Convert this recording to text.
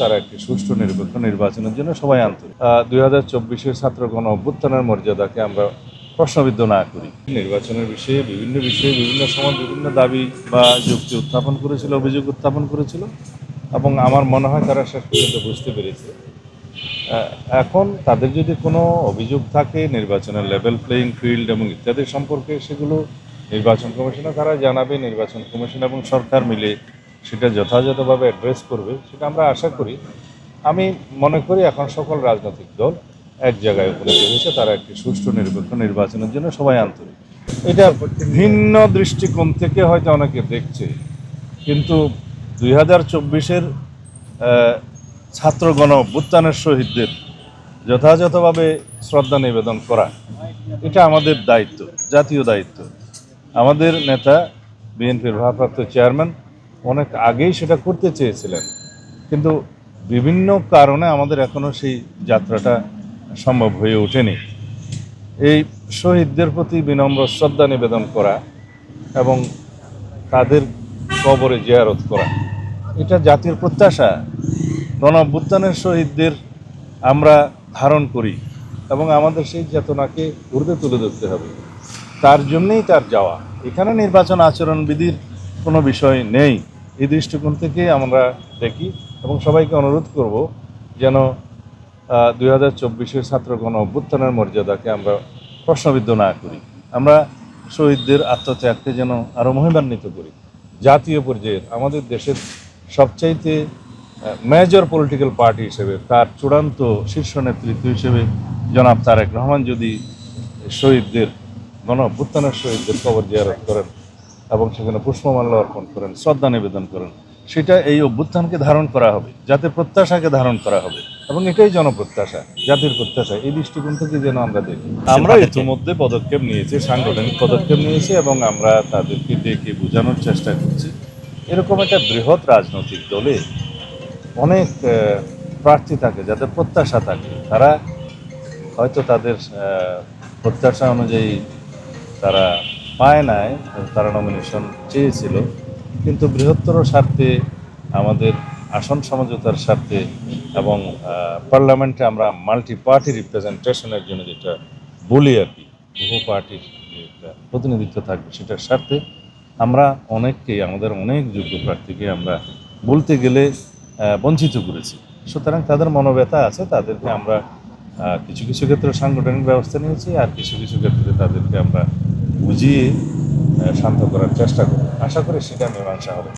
তারা একটি সুষ্ঠু নিরপেক্ষ নির্বাচনের জন্য সবাই আন্তরিক। 2024-এর ছাত্র গণ অভ্যুত্থানের মর্যাদাকে আমরা প্রশ্নবিদ্ধ না করি। নির্বাচনের বিষয়ে বিভিন্ন সময় বিভিন্ন দাবি বা যুক্তি উত্থাপন করেছিল, অভিযোগ উত্থাপন করেছিল, এবং আমার মনে হয় তারা শেষ পর্যন্ত বুঝতে পেরেছে। এখন তাদের যদি কোনো অভিযোগ থাকে নির্বাচনের লেভেল প্লেয়িং ফিল্ড এবং ইত্যাদি সম্পর্কে, সেগুলো নির্বাচন কমিশনে তারা জানাবে। নির্বাচন কমিশন এবং সরকার মিলে সেটা যথাযথভাবে অ্যাড্রেস করবে, সেটা আমরা আশা করি। আমি মনে করি এখন সকল রাজনৈতিক দল এক জায়গায় উপনীত হয়েছে, তারা একটি সুষ্ঠু নিরপেক্ষ নির্বাচনের জন্য সবাই আন্তরিক। এটা ভিন্ন দৃষ্টিকোণ থেকে হয়তো অনেকে দেখছে, কিন্তু 2024-এর ছাত্র গণ অভ্যুত্থানের শহীদদের যথাযথভাবে শ্রদ্ধা নিবেদন করা, এটা আমাদের দায়িত্ব, জাতীয় দায়িত্ব। আমাদের নেতা বিএনপির ভারপ্রাপ্ত চেয়ারম্যান অনেক আগেই সেটা করতে চেয়েছিলেন, কিন্তু বিভিন্ন কারণে আমাদের এখনও সেই যাত্রাটা সম্ভব হয়ে ওঠেনি। এই শহীদদের প্রতি বিনম্র শ্রদ্ধা নিবেদন করা এবং তাদের কবরে জিয়ারত করা, এটা জাতির প্রত্যাশা। গণ অভ্যুত্থানের শহীদদের আমরা ধারণ করি এবং আমাদের সেই চেতনাকে ঊর্ধ্বে তুলে ধরতে হবে। তার জন্যেই তার যাওয়া। এখানে নির্বাচন আচরণবিধির কোনো বিষয় নেই, এই দৃষ্টিকোণ থেকে আমরা দেখি এবং সবাইকে অনুরোধ করব যেন 2024-এর ছাত্র গণ অভ্যুত্থানের মর্যাদাকে আমরা প্রশ্নবিদ্ধ না করি। আমরা শহীদদের আত্মত্যাগকে যেন আরও মহিমান্বিত করি। জাতীয় পর্যায়ে আমাদের দেশের সবচাইতে মেজর পলিটিক্যাল পার্টি হিসেবে তার চূড়ান্ত শীর্ষ নেতৃত্ব হিসেবে জনাব তারেক রহমান যদি শহীদদের গণ অভ্যুত্থানের শহীদদের কবর জিয়ারত করেন এবং সেখানে পুষ্পমাল্য অর্পণ করেন, শ্রদ্ধা নিবেদন করেন, সেটা এই অভ্যুত্থানকে ধারণ করা হবে, জাতির প্রত্যাশাকে ধারণ করা হবে, এবং এটাই জনপ্রত্যাশা, জাতির প্রত্যাশা। এই দৃষ্টিকোণ থেকে যেন আমরা দেখি। আমরা ইতিমধ্যে পদক্ষেপ নিয়েছি, সাংগঠনিক পদক্ষেপ নিয়েছি, এবং আমরা তাদেরকে ডেকে বোঝানোর চেষ্টা করছি। এরকম একটা বৃহৎ রাজনৈতিক দলে অনেক প্রার্থী থাকে যাদের প্রত্যাশা থাকে, তারা হয়তো তাদের প্রত্যাশা অনুযায়ী তারা পায় নাই, তারা নমিনেশন চেয়েছিল, কিন্তু বৃহত্তর স্বার্থে, আমাদের আসন সমঝোতার স্বার্থে এবং পার্লামেন্টে আমরা মাল্টি পার্টি রিপ্রেজেন্টেশনের জন্য যেটা বলি আর কি, বহু পার্টির একটা প্রতিনিধিত্ব থাকবে, সেটার স্বার্থে আমরা অনেককেই, আমাদের অনেক যোগ্য প্রার্থীকে আমরা বলতে গেলে বঞ্চিত করেছি। সুতরাং তাদের মনোব্যথা আছে, তাদেরকে আমরা কিছু কিছু ক্ষেত্রে সাংগঠনিক ব্যবস্থা নিয়েছি, আর কিছু কিছু ক্ষেত্রে তাদেরকে আমরা বুঝিয়ে শান্ত করার চেষ্টা করি। আশা করি সেটা মীমাংসা হবে।